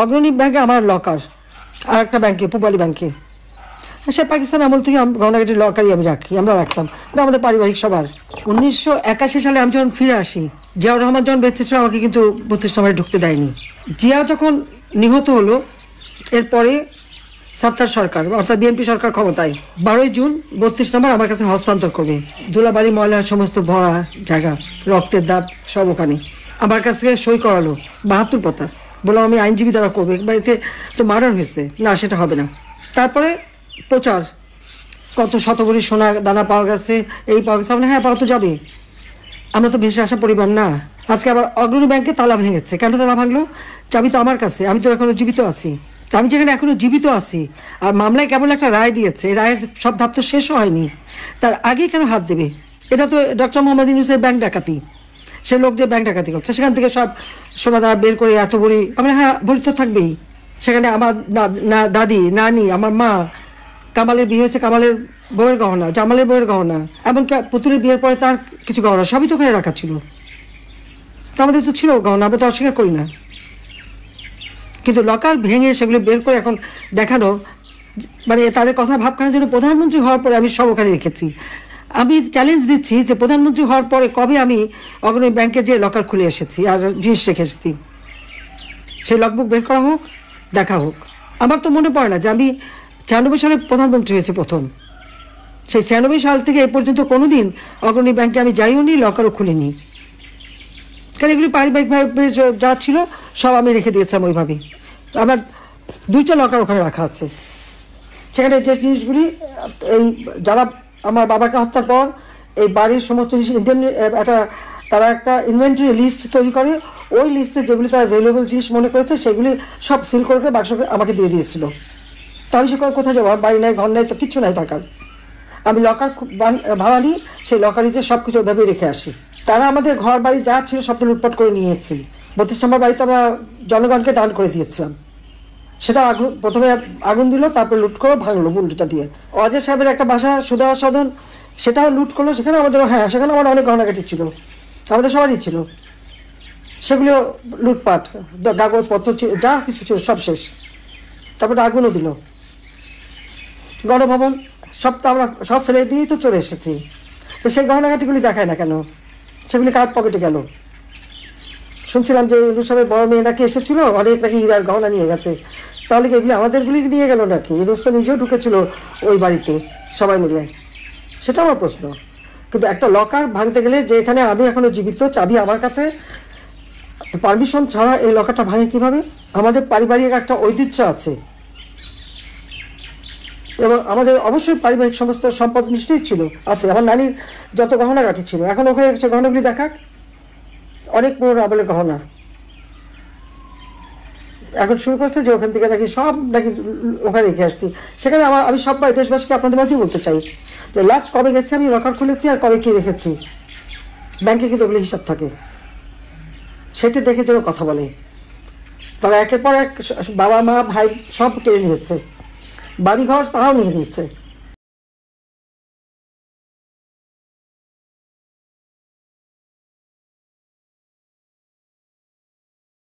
অগ্রণী ব্যাংকে আমার লকার, আর একটা ব্যাংকে পূবালী ব্যাংকে। সে পাকিস্তান আমল থেকে গহনাগাটির লকারই আমি রাখি, আমরা রাখতাম, এটা আমাদের পারিবারিক সবার। 1981 সালে আমি যখন ফিরে আসি, জিয়াউর রহমান যখন বেঁচে ছিল আমাকে কিন্তু 32 নম্বরে ঢুকতে দেয়নি। জিয়া যখন নিহত হলো, এরপরে সত্তার সরকার অর্থাৎ বিএনপি সরকার ক্ষমতায়, 12 জুন 32 নম্বর আমার কাছে হস্তান্তর করবে। ধুলাবাড়ি ময়লার সমস্ত ভরা জায়গা, রক্তের দাগ সব ওখানে। আমার কাছ থেকে সই করালো 72 পাতা, বললাম আমি আইনজীবী দ্বারা করবো, বাড়িতে তো মার্ডার হয়েছে, না সেটা হবে না। তারপরে প্রচার, কত শতভরি সোনা দানা পাওয়া গেছে, এই পাওয়া গেছে, হ্যাঁ পাওয়া তো যাবে, আমরা তো ভেসে আসা পরিবার না। আজকে আবার অগ্রণী ব্যাংকে তালা ভেঙেছে, কেন তালা ভাঙলো? চাবি তো আমার কাছে, আমি তো এখনো জীবিত আছি। আমি যেখানে এখনো জীবিত আছি আর মামলায় কেবল একটা রায় দিয়েছে, এই রায়ের সব ধাপ তো শেষ হয়নি, তার আগে কেন হাত দেবে? এটা তো ডক্টর মোহাম্মদ ইউনূসের ব্যাংক ডাকাতি, সে লোক দিয়ে ব্যাংক ডাকাতি করছে, সেখান থেকে সব সোনা দানা বের করে এত ভরি, আমরা হ্যাঁ ভরি তো থাকবেই। সেখানে আমার দাদি, নানি, আমার মা, কামালের বিয়ে হয়েছে, কামালের বউয়ের গহনা, জামালের বউয়ের গহনা, এমনকি পুতুলের বিয়ের পরে তার কিছু গহনা সবই তো ওখানে রাখা ছিল। তা আমাদের তো ছিল গহনা, আমরা তো অস্বীকার করি না, কিন্তু লকার ভেঙে সেগুলো বের করে এখন দেখানো, মানে তাদের কথা ভাবখানার জন্য প্রধানমন্ত্রী হওয়ার পরে আমি সব ওখানে রেখেছি। আমি চ্যালেঞ্জ দিচ্ছি যে প্রধানমন্ত্রী হওয়ার পরে কবে আমি অগ্রণী ব্যাংকে যে লকার খুলে এসেছি আর জিনিস রেখে এসেছি, সেই লগবুক বের করা হোক, দেখা হোক। আমার তো মনে পড়ে না যে আমি 96 সালে প্রধানমন্ত্রী হয়েছে প্রথম, সেই 96 সাল থেকে এ পর্যন্ত কোনোদিন অগ্রণী ব্যাংকে আমি যাইও নি, লকারও খুলিনি, কারণ এগুলি পারিবারিকভাবে যা ছিল সব আমি রেখে দিয়েছিলাম ওইভাবেই। আমার 2টা লকার ওখানে রাখা আছে, সেখানে যে জিনিসগুলি এই যারা আমার বাবাকে হত্যার পর এই বাড়ির সমস্ত জিনিস তারা একটা ইনভেন্টরি লিস্ট তৈরি করে, ওই লিস্টে যেগুলি তারা ভ্যালুয়েবল জিনিস মনে করেছে সেগুলি সব সিল করে বাক্স আমাকে দিয়ে দিয়েছিল। তা আমি সে কোথায় যাবো, আমার বাড়ি নাই, ঘর নাই, তো কিচ্ছু নাই থাকার। আমি লকার ভাড়া নিই, সেই লকারে যে সব কিছু ওইভাবেই রেখে আসি। তারা আমাদের ঘর বাড়ি যা ছিল সব তো লুটপাট করে নিয়েছি। 32 নম্বর বাড়িতে আমরা জনগণকে দান করে দিয়েছিলাম, সেটা প্রথমে আগুন দিল, তারপরে লুট করে ভাঙলো বুলডোজার দিয়ে। অজয় সাহেবের একটা বাসা সুদা সদন, সেটাও লুট করলো, সেখানে আমাদেরও, হ্যাঁ সেখানে আমার অনেক গহনাগাটি ছিল, আমাদের সবারই ছিল, সেগুলো লুটপাট, কাগজপত্র যা কিছু ছিল সব শেষ। তারপরে আগুনও দিল। গণভবন সব তো আমরা সব ফেলে দিয়েই তো চলে এসেছি, তো সেই গহনাগাটিগুলি দেখায় না কেন? সেগুলি কার পকেটে গেল? শুনছিলাম যে ইউনূস সাহেবের বড় মেয়ে নাকি এসেছিল, অনেক নাকি হীরার গহনা নিয়ে গেছে, তাহলে কি এগুলি আমাদেরগুলি নিয়ে গেল নাকি? ইউনূস তো নিজেও ঢুকেছিল ওই বাড়িতে সবাই মিলে, সেটা আমার প্রশ্ন। কিন্তু একটা লকার ভাঙতে গেলে, যে এখানে আমি এখনো জীবিত, চাবি আমার কাছে, পারমিশন ছাড়া এই লকারটা ভাঙে কিভাবে? আমাদের পারিবারিক একটা ঐতিহ্য আছে এবং আমাদের অবশ্যই পারিবারিক সমস্ত সম্পদ নিশ্চয়ই ছিল, আছে। আমার নানির যত গহনাগাটি ছিল, এখন ওখানে সে গহনাগুলি দেখাক, অনেক পুরোনো আমলের গহনা। এখন শুরু করছে যে ওখান থেকে নাকি সব নাকি ওখানে রেখে আসছি, সেখানে আমি সব দেশবাসীকে আপনাদের মাঝেই বলতে চাই যে লাস্ট কবে গেছি আমি লকার খুলেছি আর কবে কি রেখেছি, ব্যাংকে কিন্তু ওগুলো হিসাব থাকে, সেটা দেখে যেন কথা বলে। তারা একের পর এক বাবা মা ভাই সব কেড়ে নিয়েছে, বাড়িঘর তারাও নিয়ে নিয়েছে।